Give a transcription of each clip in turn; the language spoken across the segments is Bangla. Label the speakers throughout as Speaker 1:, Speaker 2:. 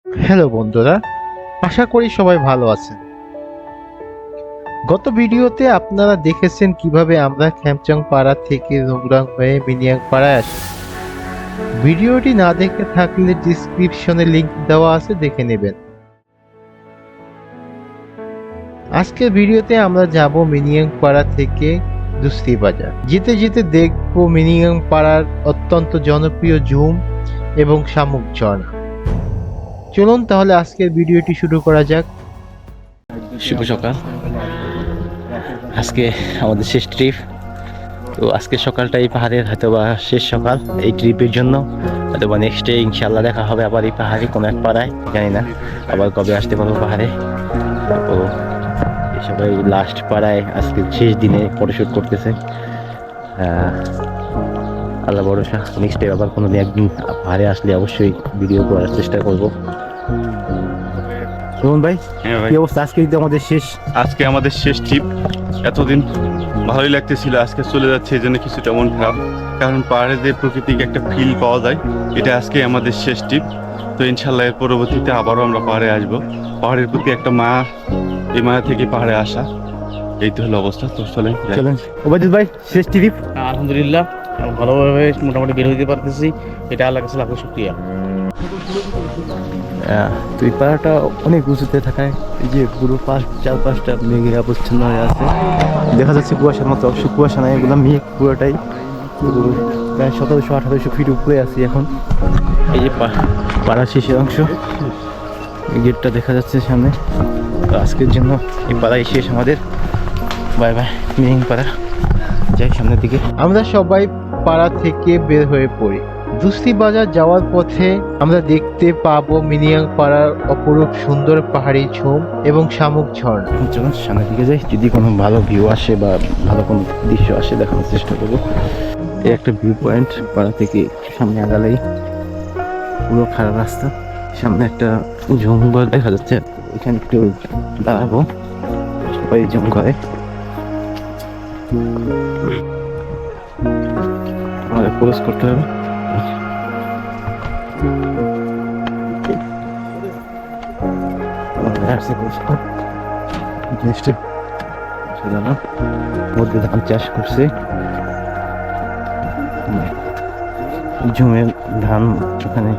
Speaker 1: হ্যালো বন্ধুরা, আশা করি সবাই ভালো আছেন। গত ভিডিওতে আপনারা দেখেছেন কিভাবে আমরা খ্যামচাং পাড়া থেকে রংরাং হয়ে মিনিয়াং পাড়ায় আসি। ভিডিওটি না দেখে থাকলে ডিসক্রিপশনে লিংক দেওয়া আছে, দেখে নেবেন। আজকের ভিডিওতে আমরা যাব মিনিয়াং পাড়া থেকে দুসরি বাজার। যেতে যেতে দেখব মিনিয়াং পাড়ার অত্যন্ত জনপ্রিয় ঝুম এবং শামুক ঝর্ণা। চলুন তাহলে আজকের ভিডিওটি শুরু করা যাক।
Speaker 2: শুভ সকাল। আজকে আমাদের শেষ ট্রিপ। তো আজকে সকালটাই পাহাড়ের হয়তোবা শেষ সকাল এই ট্রিপের জন্য। হয়তোবা নেক্সট ডে ইনশাল্লাহ দেখা হবে আবার এই পাহাড়ে কোনো এক পাড়ায়, জানি না আবার কবে আসতে পারবো পাহাড়ে। তো এই সবাই লাস্ট পাড়ায় আজকে শেষ দিনে ফটোশ্যুট করতেছে। আল্লাহ ভরসা, নেক্সট ডে আবার কোনো একদিন পাহাড়ে আসলে অবশ্যই ভিডিও করার চেষ্টা করবো। রোহন ভাই,
Speaker 3: হ্যাঁ ভাই,
Speaker 2: কি অবস্থা? আজকে কিন্তু
Speaker 3: আজকে আমাদের শেষ ট্রিপ। এতদিন ভালোই লাগতেছিল, আজকে চলে যাচ্ছে এই জন্য কিছুটা মন খারাপ, কারণ পাহাড়ে যে প্রাকৃতিক একটা ফিল পাওয়া যায়, এটা আজকে আমাদের শেষ ট্রিপ। তো ইনশাল্লাহ এর পরবর্তীতে আবারও আমরা পাহাড়ে আসবো। পাহাড়ের প্রতি একটা মায়া, এই মায়া থেকে পাহাড়ে আসা, এই তো হলো অবস্থা। তো চলেন
Speaker 2: ওবায়দুল ভাই, শেষ ট্রিপ।
Speaker 4: আলহামদুলিল্লাহ ভালোভাবে মোটামুটি বের হইতে পারতেছি, এটা আল্লাহ কাছে লাখ শুকরিয়া।
Speaker 2: তো এই পাহাড়টা অনেক উঁচুতে থাকায় এই যে পুরো চারপাশটা মেঘে আবচ্ছন্ন হয়ে আছে, দেখা যাচ্ছে কুয়াশার মতো। অবশ্য কুয়াশা নাই, এগুলো মেঘ পুরোটাই। প্রায় 1700-1800 ফিট উপরে আছি এখন। এই যে পাড়ার শেষের অংশ, এই গেটটা দেখা যাচ্ছে সামনে। তো আজকের জন্য এই পাড়াই শেষ আমাদের। বাই বাই মিনিং পাড়া, যাই সামনের দিকে।
Speaker 1: আমরা সবাই পাড়া থেকে বের হয়ে পড়ি। দুসরি বাজার যাওয়ার পথে আমরা দেখতে পাবো মিনিয়াং পাড়ার অপরূপ সুন্দর পাহাড়ি ঝুম এবং শামুক ঝর্ণা।
Speaker 2: চলুন সামনের দিকে যাই, যদি কোনো ভালো ভিউ আসে বা ভালো কোনো দৃশ্য আসে দেখানোর চেষ্টা করবো। এই একটা ভিউ পয়েন্ট, পাড়া থেকে সামনে আগালেই পুরো খারাপ রাস্তা, সামনে একটা জঙ্গল দেখা যাচ্ছে। এখানে একটু দাঁড়াবো, সবাই জঙ্গলে। আমাদের ক্রস করতে হবে। মধ্যে ধান চাষ করছে, ঝুমের ধান ওখানে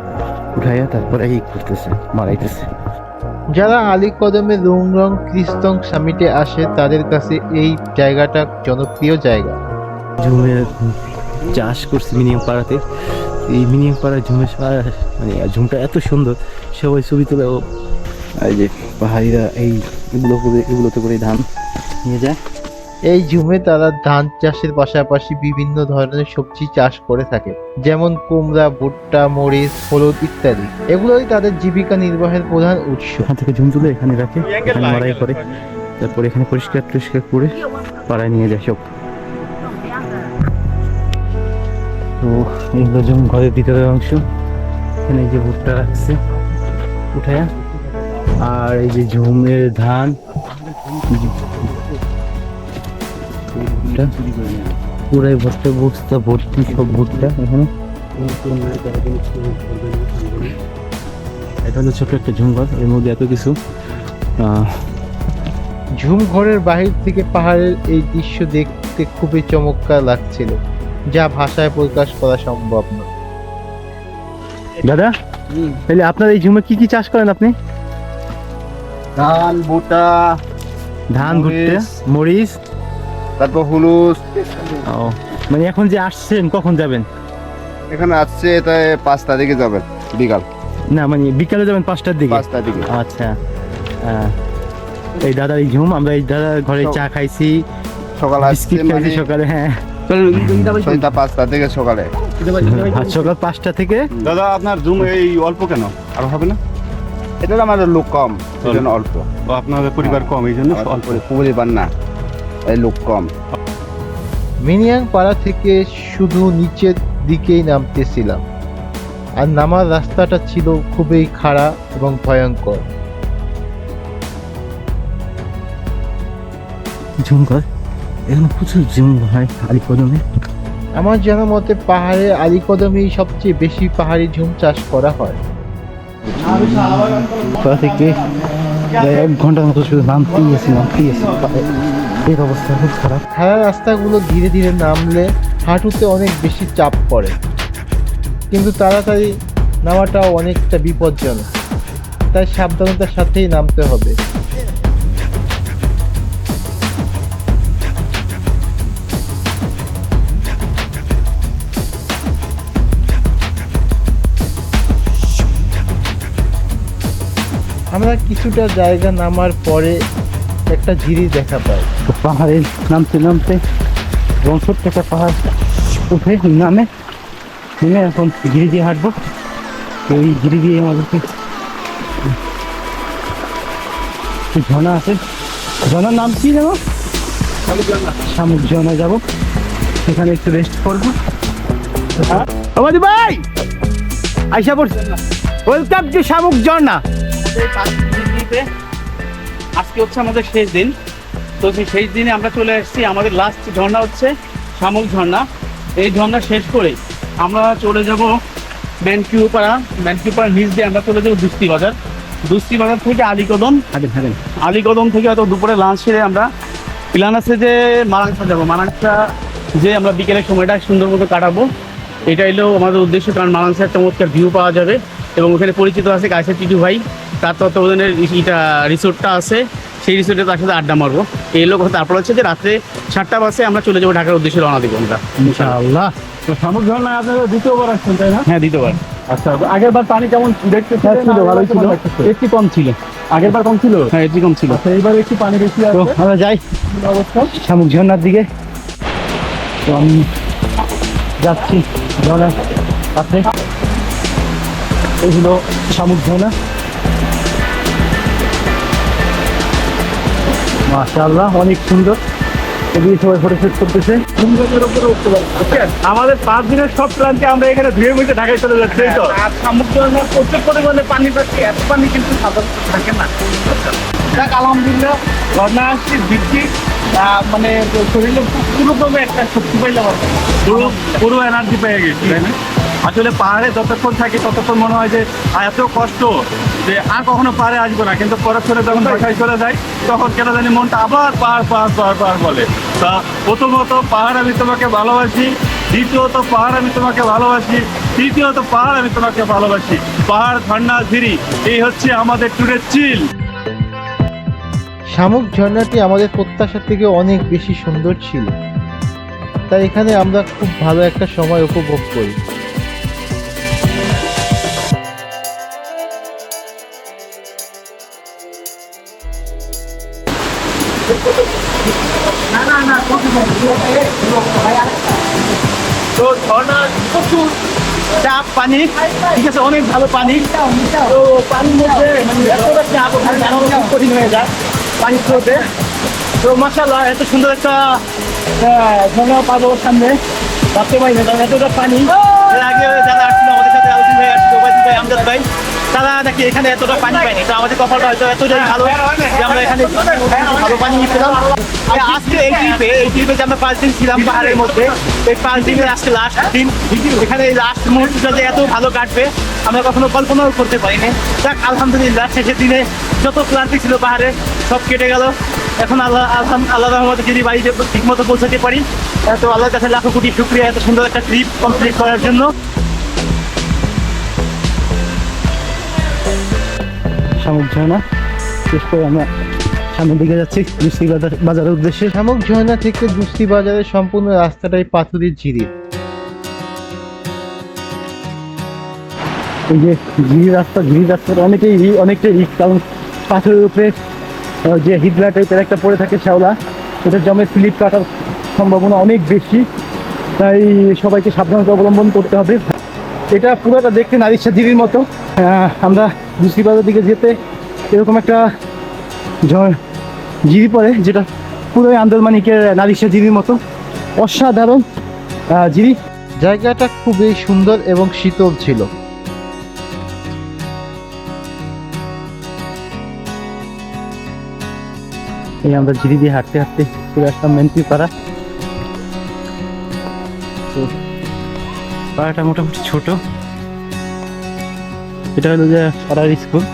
Speaker 2: উঠাইয়া তারপরে এই করতেছে, মারাইতেছে।
Speaker 1: যারা আলী কদমে রংরং ক্রিস্তং সামিটে আসে তাদের কাছে এই জায়গাটা জনপ্রিয় জায়গা।
Speaker 2: ঝুমের চাষ করছে মিনিয়াম পাড়াতে। এই মিনিয়াম পাড়ায় ঝুমের মানে ঝুমটা এত সুন্দর, সবাই ছবি তোলে। এই যে পাহাড়িরা এগুলোতে করে ধান নিয়ে যায়।
Speaker 1: এই ঝুমে তারা ধান চাষের পাশাপাশি বিভিন্ন ধরনের সবজি চাষ করে থাকে, যেমন কুমড়া, ভুট্টা, মরিচ, হলুদ ইত্যাদি। এগুলোই তাদের জীবিকা নির্বাহের প্রধান উৎস।
Speaker 2: এখান থেকে ঝুম তুলে এখানে রাখে, এখানে মারাই করে, তারপরে এখানে পরিষ্কার করে পাড়ায় নিয়ে যায় সব। তো এইগুলো ঝুম ঘরের ভিতরের অংশ। এখানে এই যে ভুট্টা রাখছে উঠায়া, আর এই যে ঝুমের ধান পুরাই ভুট্টা, বস্তা ভর্তি সব ভুট্টা এখানে। এটা হলো ছোট একটা ঝুমঘর, এর মধ্যে এত কিছু।
Speaker 1: ঝুম ঘরের বাহির থেকে পাহাড়ের এই দৃশ্য দেখতে খুবই চমৎকার লাগছিল, যা ভাষায় প্রকাশ করা সম্ভব না।
Speaker 2: দাদা, তাহলে আপনার এই ঝুমে কি কি চাষ করেন আপনি?
Speaker 5: ধান, ভুট্টা,
Speaker 2: ধান, ভুট্টা, মরিচ,
Speaker 5: তারপর হলুদ।
Speaker 2: ও মানে এখন যে আসছেন কখন যাবেন?
Speaker 5: এখানে আসছে এটা 5 তারিখে যাবেন বিকাল
Speaker 2: না মানে বিকালে যাবেন 5টার দিকে?
Speaker 5: 5 তারিখে।
Speaker 2: আচ্ছা, এই দাদার এই ঝুম, আমরা এই দাদার ঘরে চা খাইছি,
Speaker 5: সকাল আসছে
Speaker 2: বিস্কিট খাইছি সকালে। হ্যাঁ,
Speaker 5: 5টা থেকে সকালে।
Speaker 2: আজ সকাল 5টা থেকে।
Speaker 3: দাদা, আপনার জুম এই অল্প কেন? আর হবে না?
Speaker 5: এটা আমাদের লোক কম, এই জন্য অল্প।
Speaker 3: ও, আপনাদের পরিবার কম, এই জন্য অল্প।
Speaker 5: পরিবার না, এই লোক কম।
Speaker 1: মিনিয়াং পাড়া থেকে শুধু নিচের দিকেই নামতেছিলাম, আর নামার রাস্তাটা ছিল খুবই খাড়া এবং ভয়ঙ্কর।
Speaker 2: ঝুমঘর, এখানে প্রচুর ঝুম হয় আলী কদমে।
Speaker 1: আমার জানা মতে পাহাড়ে আলী কদমেই সবচেয়ে বেশি পাহাড়ি ঝুম চাষ করা হয়।
Speaker 2: পাড়া থেকে প্রায় 1 ঘন্টার মতো শুধু নামতেই আছি এর অবস্থা খুব খারাপ।
Speaker 1: খাড়া রাস্তাগুলো ধীরে ধীরে নামলে হাঁটুতে অনেক বেশি চাপ পড়ে, কিন্তু তাড়াতাড়ি নামাটাও অনেকটা বিপজ্জনক, তাই সাবধানতার সাথেই নামতে হবে। আমরা কিছুটা জায়গা নামার পরে একটা ঝিরি দেখা পাই।
Speaker 2: তো পাহাড়ে নামতে নামতে এবং ছোট্ট একটা পাহাড় উঠে নেমে এখন গিরি দিয়ে হাঁটবো। তো এই গিরি দিয়ে আমাদেরকে ঝর্ণা আছে, ঝর্ণার নাম কি জানো? শামুক ঝর্ণা যাবো, সেখানে একটু রেস্ট করবো। আমাদের ভাই আইসা পড়ছে, ওয়েলকাম টু শামুক ঝর্ণা।
Speaker 4: আজকে হচ্ছে আমাদের শেষ দিন। তো সেই শেষ দিনে আমরা চলে আসছি, আমাদের লাস্ট ঝর্ণা হচ্ছে শামুক ঝর্ণা। এই ঝর্ণা শেষ করে আমরা চলে যাব ম্যানকিউপাড়া নিচ দিয়ে আমরা চলে যাবো দুস্তি বাজার থেকে আলীকদম থেকে হয়তো দুপুরে লাঞ্চ সেরে আমরা প্ল্যান আছে যে মারাংসা যাবো। মারাংসা যে আমরা বিকেলের সময়টা সুন্দর মতো কাটাবো, এটা এলেও আমাদের উদ্দেশ্য, কারণ মারাংসার চমৎকার ভিউ পাওয়া যাবে এবং ওখানে পরিচিত আছে কাইসার টিটু ভাই, তার তত্ত্বাবধানের রিসোর্টটা আছে, সেই রিসোর্টে তার সাথে আড্ডা মারবো। এই লোক তারপর হচ্ছে যে রাত্রে 7টা বাসে আমরা চলে যাবো ঢাকার উদ্দেশ্যে রওনা দেবো আমরা
Speaker 2: ইনশাআল্লাহ। তো শামুক ঝর্ণা আপনারা দ্বিতীয়বার আসছেন তাই না?
Speaker 4: হ্যাঁ, দ্বিতীয়বার।
Speaker 2: আচ্ছা, আগের বার পানি কেমন দেখতে ছিল? ভালোই ছিল, একটু কম ছিল। আগের বার কম ছিল,
Speaker 4: হ্যাঁ একটু কম ছিল।
Speaker 2: আচ্ছা এইবার একটু পানি বেশি আছে। আমরা যাই অবস্থা শামুক ঝর্ণার দিকে। তো আমি যাচ্ছি ঝর্ণার কাছে, এই হলো শামুক ঝর্ণা। মাশাআল্লাহ, অনেক সুন্দর। এদিকে সবাই ফটো শুট করতেছে। আমাদের 5 দিনের সব প্ল্যানকে আমরা এখানে ধুয়ে মুছে ঢাকায় চলে যাচ্ছি। এই তো
Speaker 4: আর সমুদ্র প্রচুর পরিমাণে পানি পাচ্ছি, এত পানি কিন্তু সাধারণত থাকে না। যাক আলহামদুলিল্লাহ, ঝর্ণা আসছি দিচ্ছি, মানে শরীরে পুরোদমে একটা শক্তি পাইলাম, পুরো এনার্জি পেয়ে গেছি, তাই না?
Speaker 3: আসলে পাহাড়ে যতক্ষণ থাকি ততক্ষণ মনে হয় যে এত কষ্ট যে আর কখনো পাহাড়ে আসবো না, কিন্তু পরক্ষণে যখন বাসায় চলে যায় তখন কেন জানি মনটা আবার পাহাড় বলে। তা প্রথমত পাহাড় আমি তোমাকে ভালোবাসি, দ্বিতীয়ত পাহাড় আমি তোমাকে ভালোবাসি, তৃতীয়ত পাহাড় আমি তোমাকে ভালোবাসি। পাহাড়, ঝর্ণা, ঝিরি, এই হচ্ছে আমাদের ট্যুরের চিল।
Speaker 1: শামুক ঝর্ণাটি আমাদের প্রত্যাশার থেকে অনেক বেশি সুন্দর ছিল, তাই এখানে আমরা খুব ভালো একটা সময় উপভোগ করি।
Speaker 2: তো ঝর্ণার প্রচুর চাপ পানি, ঠিক আছে, অনেক ভালো পানি। তো পানির মধ্যে মানে এতটা চাপ ওখানে দাঁড়ানো খুব কঠিন হয়ে যায় পানির স্রোতে। তো মাশাআল্লাহ, এত সুন্দর একটা ঝর্ণা পাবো সামনে, ভাবতে পারি না, কারণ এতটা পানি। এর আগে যারা আসছিল আমাদের সাথে, আলদিন ভাই আসছিল, ওবায়দুল ভাই, আমজাদ ভাই, তারা নাকি এখানে এতটা পানি পায়নি। তো আমাদের কপালটা হয়তো এতটাই ভালো যে আমরা এখানে ভালো পানি পেলাম। আজকে এই ট্রিপে যে আমরা 5 দিন ছিলাম পাহাড়ের মধ্যে, এই 5 দিনের আজকে লাস্ট দিন। এখানে এই লাস্ট মুহূর্তটা যে এত ভালো কাটবে আমরা কখনো কল্পনাও করতে পারিনি। যাক আলহামদুলিল্লাহ, শেষের দিনে যত ক্লান্তি ছিল পাহাড়ে সব কেটে গেল। এখন আল্লাহ রহমতে যদি বাড়িতে ঠিক মতো পৌঁছাতে পারি, তো আল্লাহর কাছে লাখো কোটি শুকরিয়া এত সুন্দর একটা ট্রিপ কমপ্লিট করার জন্য। শামুক ঝর্ণা শেষ করে আমরা সামনের দিকে যাচ্ছি দুস্তি বাজারের উদ্দেশ্যে।
Speaker 1: শামুক ঝর্ণা থেকে দুস্তি বাজারের সম্পূর্ণ রাস্তাটাই পাথুরির ঝিরি।
Speaker 2: এই যে ঘিরি রাস্তার অনেকটাই রিস্ক, কারণ পাথরের উপরে যে হিজলা টাইপের একটা পড়ে থাকে শ্যাওলা, ওটা জমে স্লিপ কাটার সম্ভাবনা অনেক বেশি, তাই সবাইকে সাবধানতা অবলম্বন করতে হবে। এটা পুরোটা দেখতে নারিশা ঝিরির মতো। আমরা দুস্তি বাজার দিকে যেতে এরকম একটা ঝিরি পড়ে, যেটা পুরোই আন্দরমানিকের নারিশা ঝিরির মতো অসাধারণ ঝিরি।
Speaker 1: জায়গাটা খুবই সুন্দর এবং শীতল ছিল।
Speaker 2: এই আমরা ঝিরি দিয়ে হাঁটতে হাঁটতে চলে আসলাম মেন্টি পাড়া। তো পাড়াটা মোটামুটি ছোট, এটা হলো যে পাড়ার স্কুল।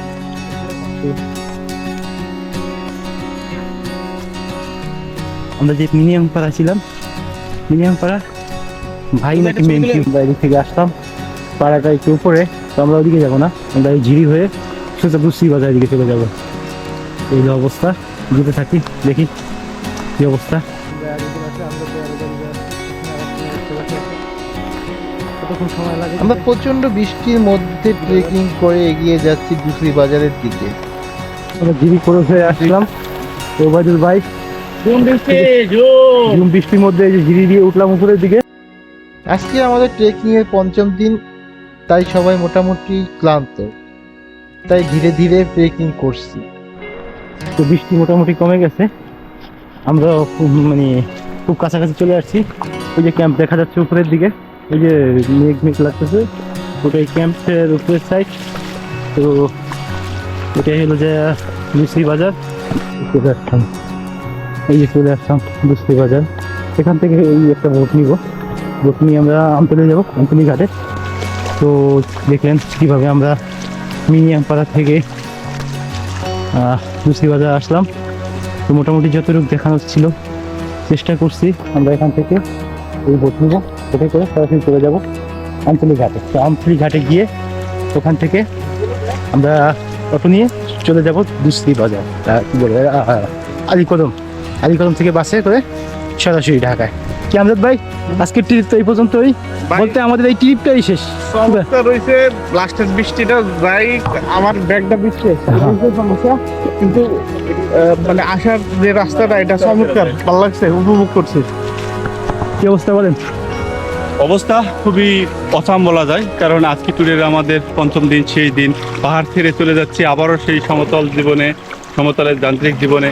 Speaker 2: আমরা যে মিনিয়াম পাড়া ছিলাম, মিনিয়াম পাড়া ভাই নাকি মেন বাইরে থেকে আসতাম, পাড়াটা একটু উপরে, তো আমরা ওদিকে যাবো না, আমরা এই ঝিরি হয়ে সোজা বুসি বাজারের দিকে চলে যাবো। এই যে অবস্থা, যেতে থাকি দেখি কি অবস্থা।
Speaker 1: আমরা প্রচন্ড বৃষ্টির মধ্যে ট্রেকিং করে এগিয়ে যাচ্ছি দুসরি বাজারের দিকে।
Speaker 2: আমরা ঝিরি করে হয়ে আসলাম, তো বাজুর বাইক ঝুম বৃষ্টির মধ্যে এই যে ঝিরি দিয়ে উঠলাম উপরের দিকে।
Speaker 1: আজকে আমাদের ট্রেকিং এর পঞ্চম দিন, তাই সবাই মোটামুটি ক্লান্ত, তাই ধীরে ধীরে ট্রেকিং করছি।
Speaker 2: তো বৃষ্টি মোটামুটি কমে গেছে, আমরা মানে খুব কাছাকাছি চলে আসছি। ওই যে ক্যাম্প দেখা যাচ্ছে উপরের দিকে, ওই যে মেঘ মেঘ লাগতেছে, ওটাই ক্যাম্পের উপরের সাইড। তো এটাই হলো যে দুসরি বাজার। চলে আসলাম, এই যে চলে আসলাম দুসরি বাজার। এখান থেকে এই একটা বোট নিব, বোট নিয়ে আমরা আমতলী যাবো, আমতলী ঘাটে। তো দেখলেন কীভাবে আমরা মিনিয়াম পাড়া থেকে দুসরি বাজার আসলাম। তো মোটামুটি যতটুকু দেখানো ছিল চেষ্টা করছি। আমরা এখান থেকে এই বোট নিব, বোটে করে সরাসরি চলে যাবো আমতলী ঘাটে। তো আমতলী ঘাটে গিয়ে ওখান থেকে আমরা অটো নিয়ে চলে যাব দুসরি বাজার, কী বলে আলীকদম। আলীকদম থেকে বাসে করে সরাসরি ঢাকায়। কি আমজাদ ভাই, আজকের ট্রিপ তো এই পর্যন্তই, বলতে আমাদের এই ট্রিপটাই শেষ।
Speaker 4: সমস্যা রয়েছে লাস্টের বৃষ্টিটা, যাই আমার ব্যাগটা বৃষ্টি সমস্যা, কিন্তু মানে আসার যে রাস্তাটা এটা চমৎকার, ভালো লাগছে, উপভোগ করছি।
Speaker 2: কি অবস্থা বলেন?
Speaker 3: অবস্থা খুবই অচাম বলা যায়, কারণ আজকে ট্যুরের আমাদের পঞ্চম দিন, সেই দিন পাহাড় ছেড়ে চলে যাচ্ছি আবারও সেই সমতল জীবনে, সমতলের যান্ত্রিক জীবনে।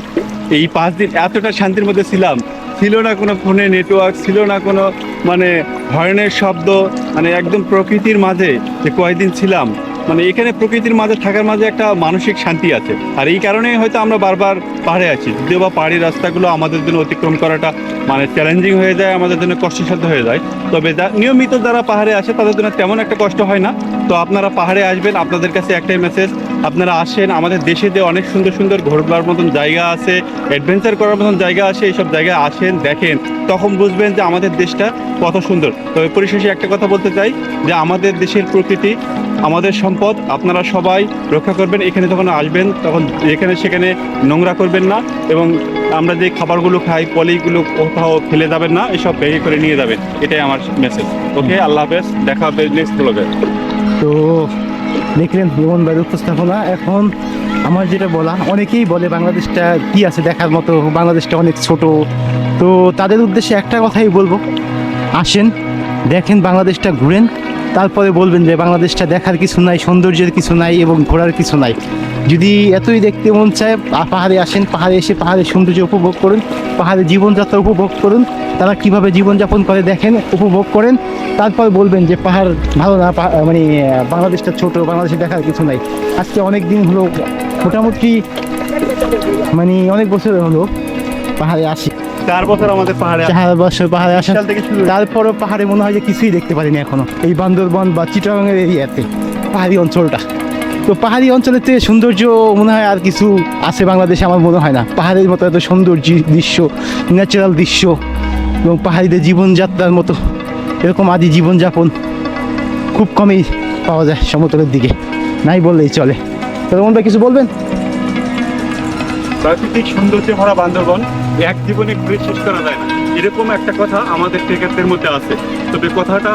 Speaker 3: এই 5 দিন এতটা শান্তির মধ্যে ছিলাম, ছিল না কোনো ফোনে নেটওয়ার্ক, ছিল না কোনো মানে হর্নের শব্দ, মানে একদম প্রকৃতির মাঝে যে কয়েকদিন ছিলাম, মানে এখানে প্রকৃতির মাঝে থাকার মাঝে একটা মানসিক শান্তি আছে। আর এই কারণেই হয়তো আমরা বারবার পাহাড়ে আছি, যদিও বা পাহাড়ি রাস্তাগুলো আমাদের জন্য অতিক্রম করাটা মানে চ্যালেঞ্জিং হয়ে যায়, আমাদের জন্য কষ্টসাধ্য হয়ে যায়। তবে নিয়মিত যারা পাহাড়ে আসে তাদের জন্য তেমন একটা কষ্ট হয় না। তো আপনারা পাহাড়ে আসবেন, আপনাদের কাছে একটাই মেসেজ, আপনারা আসেন। আমাদের দেশে যে অনেক সুন্দর সুন্দর ঘোরার মতন জায়গা আছে, অ্যাডভেঞ্চার করার মতন জায়গা আছে, এইসব জায়গায় আসেন, দেখেন, তখন বুঝবেন যে আমাদের দেশটা কত সুন্দর। তবে পরিশেষে একটা কথা বলতে চাই যে আমাদের দেশের প্রকৃতি আমাদের সম্পদ, আপনারা সবাই রক্ষা করবেন। এখানে যখন আসবেন তখন এখানে সেখানে নোংরা করবেন না, এবং আমরা যে খাবারগুলো খাই পলিগুলো কোথাও ফেলে যাবেন না, এসব ব্যাগে করে নিয়ে যাবেন, এটাই আমার মেসেজ। ওকে, আল্লাহ হাফেজ, দেখা হবে নেক্সট ব্লগে।
Speaker 2: তো দেখলেন ভ্রমণ বাড়ির উপস্থাপনা। এখন আমার যেটা বলা, অনেকেই বলে বাংলাদেশটা কি আছে দেখার মতো, বাংলাদেশটা অনেক ছোট। তো তাদের উদ্দেশ্যে একটা কথাই বলবো, আসেন, দেখেন, বাংলাদেশটা ঘুরেন, তারপরে বলবেন যে বাংলাদেশটা দেখার কিছু নাই, সৌন্দর্যের কিছু নাই এবং ঘোরার কিছু নাই। যদি এতই দেখতে মন চায়, পাহাড়ে আসেন, পাহাড়ে এসে পাহাড়ের সৌন্দর্য উপভোগ করুন, পাহাড়ে জীবনযাত্রা উপভোগ করুন, তারা কীভাবে জীবনযাপন করে দেখেন, উপভোগ করেন, তারপর বলবেন যে পাহাড় ভালো না, মানে বাংলাদেশটা ছোট, বাংলাদেশে দেখার কিছু নাই। আজকে অনেক দিন হলো, মোটামুটি মানে অনেক বছর হলো পাহাড়ে আসি।
Speaker 3: 4 বছর আমাদের পাহাড়ে
Speaker 2: 4 বছর পাহাড়ে আসা,
Speaker 3: সাল থেকে শুরু।
Speaker 2: তারপরও পাহাড়ে মনে হয় যে কিছুই দেখতে পারিনি এখনো, এই বান্দরবন বা চিটাগাংয়ের এরিয়াতে, পাহাড়ি অঞ্চলটা। তো পাহাড়ি অঞ্চলের থেকে সৌন্দর্য মনে হয় আর কিছু আছে বাংলাদেশে, আমার মনে হয় না। পাহাড়ের মতো এত সুন্দর দৃশ্য, ন্যাচারাল দৃশ্য, এবং পাহাড়িদের জীবনযাত্রার মতো এরকম আদি জীবনযাপন খুব কমই পাওয়া যায় সমতলের দিকে, নাই বললেই চলে। তো তোমরা কিছু বলবেন?
Speaker 3: প্রাকৃতিক সৌন্দর্যে ভরা বান্দরবন এক জীবনে ঘুরে শেষ করা যায় না, এরকম একটা কথা আমাদের ট্রেকারদের মধ্যে আছে। তবে কথাটা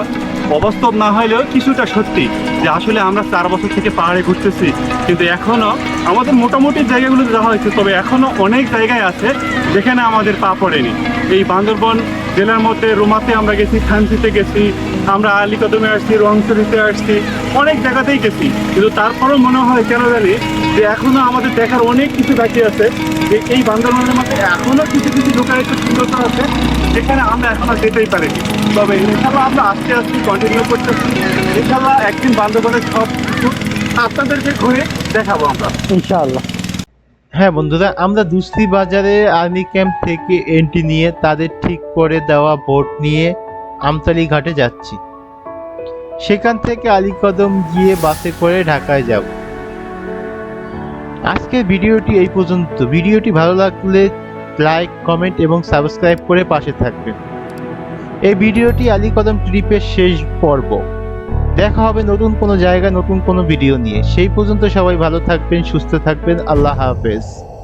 Speaker 3: অবাস্তব না হলেও কিছুটা সত্যি, যে আসলে আমরা 4 বছর থেকে পাহাড়ে ঘুরতেছি, কিন্তু এখনো আমাদের মোটামুটি জায়গাগুলোতে যাওয়া হয়েছে, তবে এখনো অনেক জায়গায় আছে যেখানে আমাদের পা পড়েনি। এই বান্দরবন জেলার মধ্যে রুমাতে আমরা গেছি, থানচিতে গেছি, আমরা আলীকদমে আসছি, রংছড়িতে আসছি, অনেক জায়গাতেই গেছি, কিন্তু তারপরেও মনে হয় কেন জানি যে এখনো আমাদের দেখার অনেক কিছু বাকি আছে। যে এই বান্দরবনের মধ্যে এখনো কিছু কিছু লোকায়িত সুন্দরতা আছে যেখানে আমরা এখনো যেতেই পারিনি। তবে ইনশাল্লাহ আমরা আস্তে আস্তে কন্টিনিউ করতেছি, ইনশাল্লাহ একদিন বান্দরবনের সব কিছু আপনাদেরকে ঘুরে দেখাবো আমরা,
Speaker 2: ইনশাআল্লাহ।
Speaker 1: হ্যাঁ বন্ধুরা, আমরা দুসরি বাজারে আর্মি ক্যাম্প থেকে এন্ট্রি নিয়ে তাদের ঠিক করে দেওয়া বোট নিয়ে আমতলী ঘাটে যাচ্ছি। সেখান থেকে আলীকদম গিয়ে বাসে করে ঢাকায় যাব। আজকের ভিডিওটি এই পর্যন্ত। ভিডিওটি ভালো লাগলে লাইক, কমেন্ট এবং সাবস্ক্রাইব করে পাশে থাকবেন। এই ভিডিওটি আলীকদম ট্রিপের শেষ পর্ব। দেখা হবে নতুন কোনো জায়গায় নতুন কোনো ভিডিও নিয়ে। সেই পর্যন্ত সবাই ভালো থাকবেন, সুস্থ থাকবেন। আল্লাহ হাফেজ।